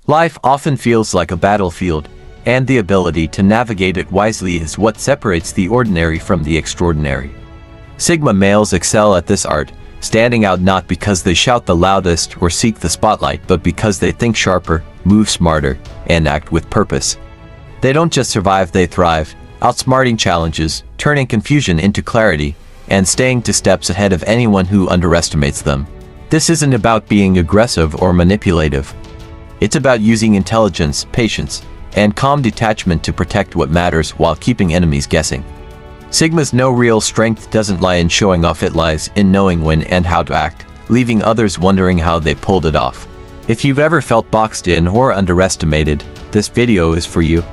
Life often feels like a battlefield, and the ability to navigate it wisely is what separates the ordinary from the extraordinary. Sigma males excel at this art, standing out not because they shout the loudest or seek the spotlight, but because they think sharper, move smarter, and act with purpose. They don't just survive, they thrive, outsmarting challenges, turning confusion into clarity, and staying 2 steps ahead of anyone who underestimates them. This isn't about being aggressive or manipulative. It's about using intelligence, patience, and calm detachment to protect what matters while keeping enemies guessing. Sigma's no real strength doesn't lie in showing off, it lies in knowing when and how to act, leaving others wondering how they pulled it off. If you've ever felt boxed in or underestimated, this video is for you.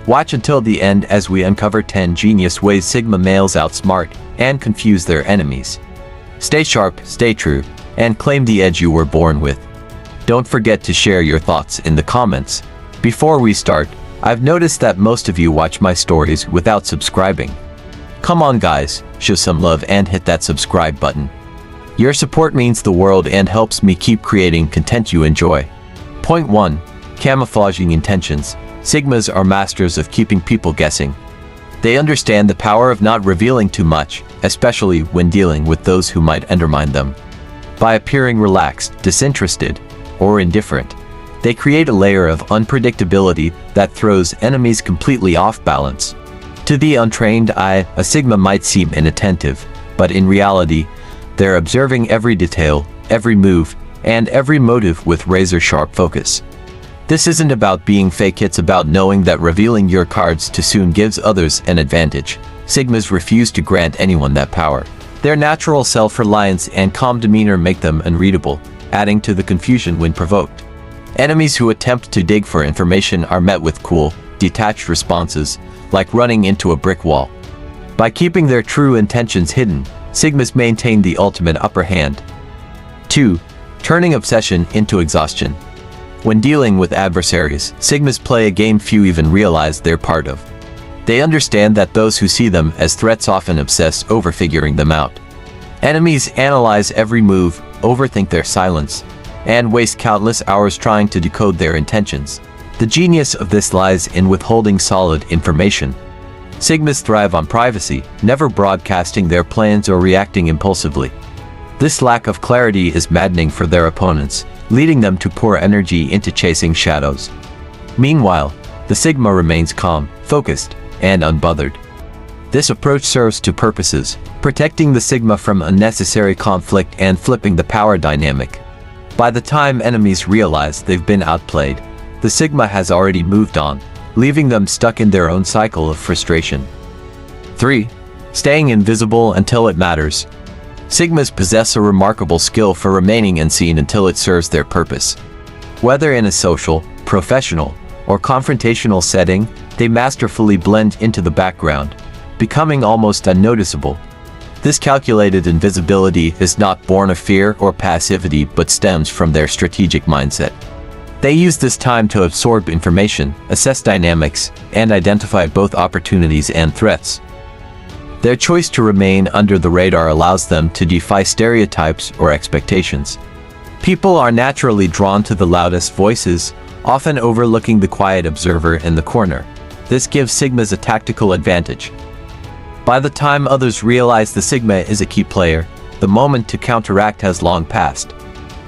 Watch until the end as we uncover 10 genius ways Sigma males outsmart and confuse their enemies. Stay sharp, stay true, and claim the edge you were born with. Don't forget to share your thoughts in the comments. Before we start, I've noticed that most of you watch my stories without subscribing. Come on guys, show some love and hit that subscribe button. Your support means the world and helps me keep creating content you enjoy. Point 1. Camouflaging intentions. Sigmas are masters of keeping people guessing. They understand the power of not revealing too much, especially when dealing with those who might undermine them. By appearing relaxed, disinterested, or indifferent, they create a layer of unpredictability that throws enemies completely off balance. To the untrained eye, a Sigma might seem inattentive, but in reality, they're observing every detail, every move, and every motive with razor-sharp focus. This isn't about being fake, it's about knowing that revealing your cards too soon gives others an advantage. Sigmas refuse to grant anyone that power. Their natural self-reliance and calm demeanor make them unreadable, adding to the confusion when provoked. Enemies who attempt to dig for information are met with cool, detached responses, like running into a brick wall. By keeping their true intentions hidden, Sigmas maintain the ultimate upper hand. 2. Turning obsession into exhaustion. When dealing with adversaries, Sigmas play a game few even realize they're part of. They understand that those who see them as threats often obsess over figuring them out. Enemies analyze every move, overthink their silence, and waste countless hours trying to decode their intentions. The genius of this lies in withholding solid information. Sigmas thrive on privacy, never broadcasting their plans or reacting impulsively. This lack of clarity is maddening for their opponents, leading them to pour energy into chasing shadows. Meanwhile, the Sigma remains calm, focused, and unbothered. This approach serves 2 purposes: protecting the Sigma from unnecessary conflict and flipping the power dynamic. By the time enemies realize they've been outplayed, the Sigma has already moved on, leaving them stuck in their own cycle of frustration. 3. Staying invisible until it matters. Sigmas possess a remarkable skill for remaining unseen until it serves their purpose. Whether in a social, professional, or confrontational setting, they masterfully blend into the background, becoming almost unnoticeable. This calculated invisibility is not born of fear or passivity but stems from their strategic mindset. They use this time to absorb information, assess dynamics, and identify both opportunities and threats. Their choice to remain under the radar allows them to defy stereotypes or expectations. People are naturally drawn to the loudest voices, often overlooking the quiet observer in the corner. This gives Sigmas a tactical advantage. By the time others realize the Sigma is a key player, the moment to counteract has long passed.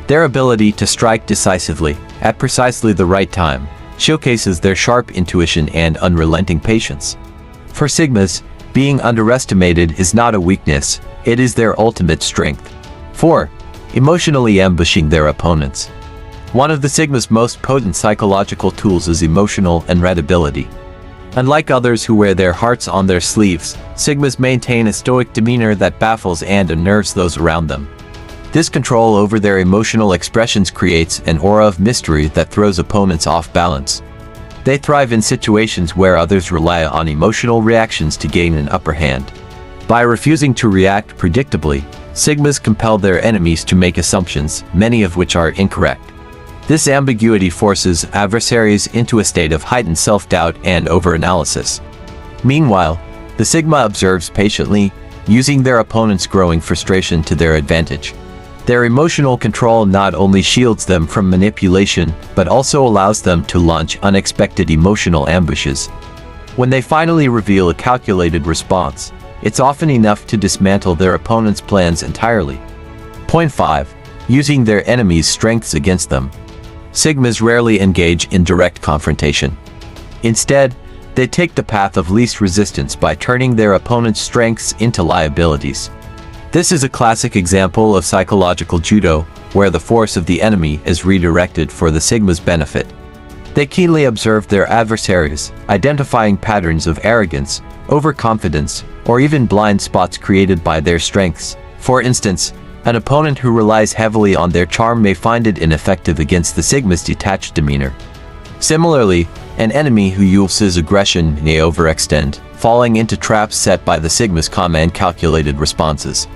Their ability to strike decisively, at precisely the right time, showcases their sharp intuition and unrelenting patience. For Sigmas, being underestimated is not a weakness, it is their ultimate strength. 4. Emotionally ambushing their opponents. One of the Sigma's most potent psychological tools is emotional unreadability. Unlike others who wear their hearts on their sleeves, Sigmas maintain a stoic demeanor that baffles and unnerves those around them. This control over their emotional expressions creates an aura of mystery that throws opponents off balance. They thrive in situations where others rely on emotional reactions to gain an upper hand. By refusing to react predictably, Sigmas compel their enemies to make assumptions, many of which are incorrect. This ambiguity forces adversaries into a state of heightened self-doubt and over-analysis. Meanwhile, the Sigma observes patiently, using their opponent's growing frustration to their advantage. Their emotional control not only shields them from manipulation, but also allows them to launch unexpected emotional ambushes. When they finally reveal a calculated response, it's often enough to dismantle their opponent's plans entirely. Point 5. Using their enemy's strengths against them. Sigmas rarely engage in direct confrontation. Instead, they take the path of least resistance by turning their opponent's strengths into liabilities. This is a classic example of psychological judo, where the force of the enemy is redirected for the Sigma's benefit. They keenly observe their adversaries, identifying patterns of arrogance, overconfidence, or even blind spots created by their strengths. For instance, an opponent who relies heavily on their charm may find it ineffective against the Sigma's detached demeanor. Similarly, an enemy who uses aggression may overextend, falling into traps set by the Sigma's calm and calculated responses.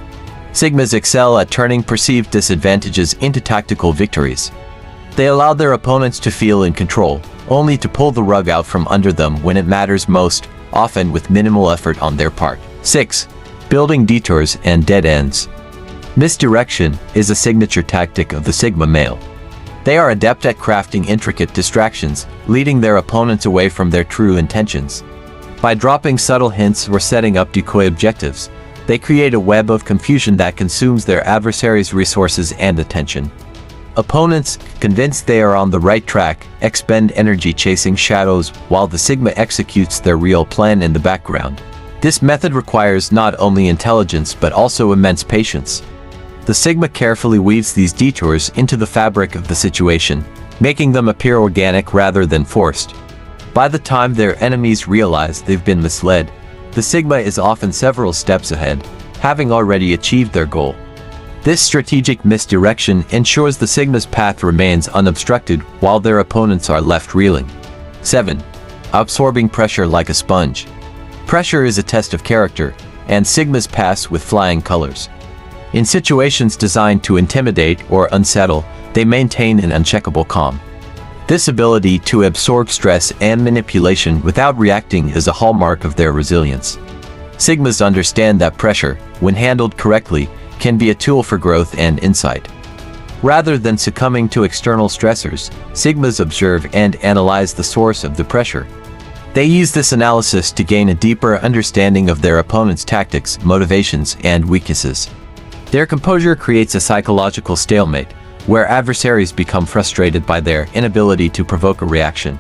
Sigmas excel at turning perceived disadvantages into tactical victories. They allow their opponents to feel in control, only to pull the rug out from under them when it matters most, often with minimal effort on their part. 6. Building detours and dead ends. Misdirection is a signature tactic of the Sigma male. They are adept at crafting intricate distractions, leading their opponents away from their true intentions. By dropping subtle hints or setting up decoy objectives, they create a web of confusion that consumes their adversaries' resources and attention. Opponents, convinced they are on the right track, expend energy chasing shadows while the Sigma executes their real plan in the background. This method requires not only intelligence but also immense patience. The Sigma carefully weaves these detours into the fabric of the situation, making them appear organic rather than forced. By the time their enemies realize they've been misled, the Sigma is often several steps ahead, having already achieved their goal. This strategic misdirection ensures the Sigma's path remains unobstructed while their opponents are left reeling. 7. Absorbing pressure like a sponge. Pressure is a test of character, and Sigmas pass with flying colors. In situations designed to intimidate or unsettle, they maintain an uncheckable calm. This ability to absorb stress and manipulation without reacting is a hallmark of their resilience. Sigmas understand that pressure, when handled correctly, can be a tool for growth and insight. Rather than succumbing to external stressors, Sigmas observe and analyze the source of the pressure. They use this analysis to gain a deeper understanding of their opponent's tactics, motivations, and weaknesses. Their composure creates a psychological stalemate, where adversaries become frustrated by their inability to provoke a reaction.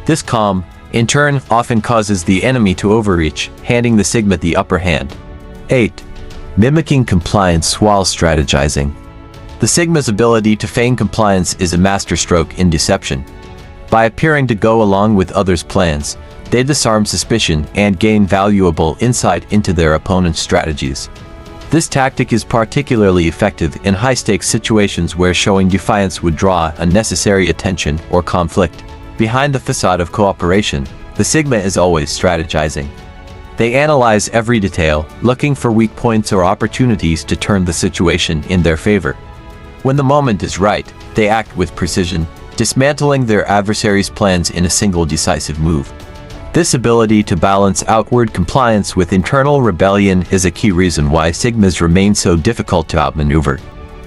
This calm, in turn, often causes the enemy to overreach, handing the Sigma the upper hand. 8. Mimicking compliance while strategizing. The Sigma's ability to feign compliance is a masterstroke in deception. By appearing to go along with others' plans, they disarm suspicion and gain valuable insight into their opponent's strategies. This tactic is particularly effective in high-stakes situations where showing defiance would draw unnecessary attention or conflict. Behind the facade of cooperation, the Sigma is always strategizing. They analyze every detail, looking for weak points or opportunities to turn the situation in their favor. When the moment is right, they act with precision, dismantling their adversaries' plans in a single decisive move. This ability to balance outward compliance with internal rebellion is a key reason why Sigmas remain so difficult to outmaneuver.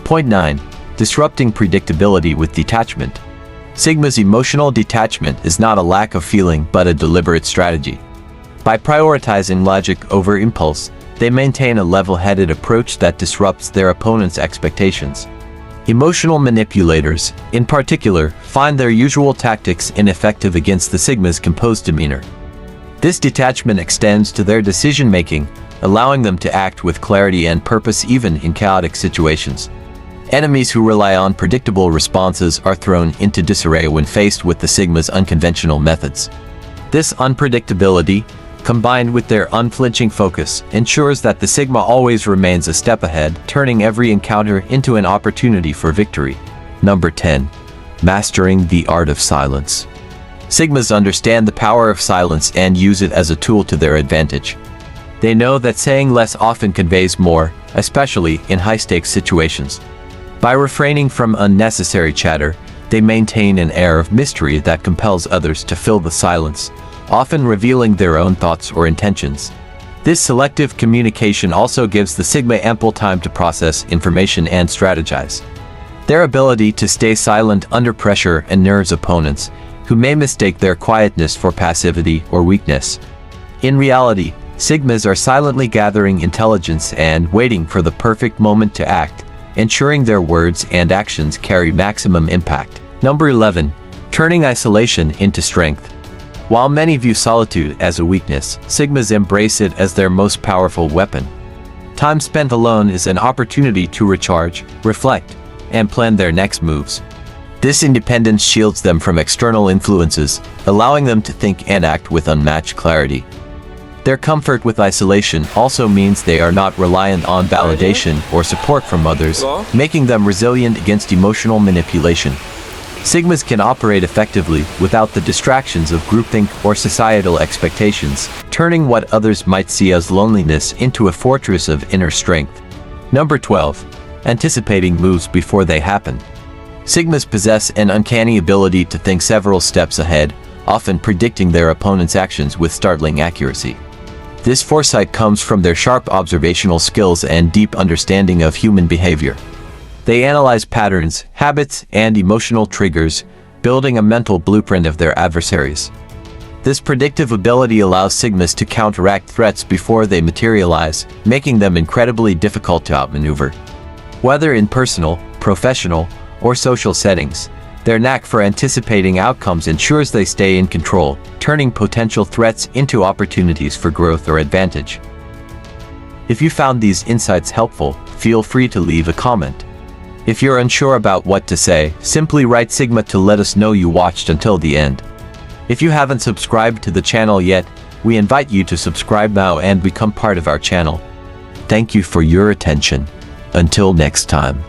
Point 9. Disrupting predictability with detachment. Sigma's emotional detachment is not a lack of feeling but a deliberate strategy. By prioritizing logic over impulse, they maintain a level-headed approach that disrupts their opponent's expectations. Emotional manipulators, in particular, find their usual tactics ineffective against the Sigma's composed demeanor. This detachment extends to their decision-making, allowing them to act with clarity and purpose even in chaotic situations. Enemies who rely on predictable responses are thrown into disarray when faced with the Sigma's unconventional methods. This unpredictability, combined with their unflinching focus, ensures that the Sigma always remains a step ahead, turning every encounter into an opportunity for victory. Number 10. Mastering the art of silence. Sigmas understand the power of silence and use it as a tool to their advantage. They know that saying less often conveys more, especially in high-stakes situations. By refraining from unnecessary chatter, they maintain an air of mystery that compels others to fill the silence, often revealing their own thoughts or intentions. This selective communication also gives the Sigma ample time to process information and strategize. Their ability to stay silent under pressure unnerves opponents, who may mistake their quietness for passivity or weakness. In reality, Sigmas are silently gathering intelligence and waiting for the perfect moment to act, ensuring their words and actions carry maximum impact. Number 11. Turning isolation into strength. While many view solitude as a weakness, Sigmas embrace it as their most powerful weapon. Time spent alone is an opportunity to recharge, reflect, and plan their next moves. This independence shields them from external influences, allowing them to think and act with unmatched clarity. Their comfort with isolation also means they are not reliant on validation or support from others, making them resilient against emotional manipulation. Sigmas can operate effectively without the distractions of groupthink or societal expectations, turning what others might see as loneliness into a fortress of inner strength. Number 12. Anticipating moves before they happen. Sigmas possess an uncanny ability to think several steps ahead, often predicting their opponent's actions with startling accuracy. This foresight comes from their sharp observational skills and deep understanding of human behavior. They analyze patterns, habits, and emotional triggers, building a mental blueprint of their adversaries. This predictive ability allows Sigmas to counteract threats before they materialize, making them incredibly difficult to outmaneuver. Whether in personal, professional, or social settings, their knack for anticipating outcomes ensures they stay in control, turning potential threats into opportunities for growth or advantage. If you found these insights helpful, feel free to leave a comment. If you're unsure about what to say, simply write Sigma to let us know you watched until the end. If you haven't subscribed to the channel yet, we invite you to subscribe now and become part of our channel. Thank you for your attention. Until next time.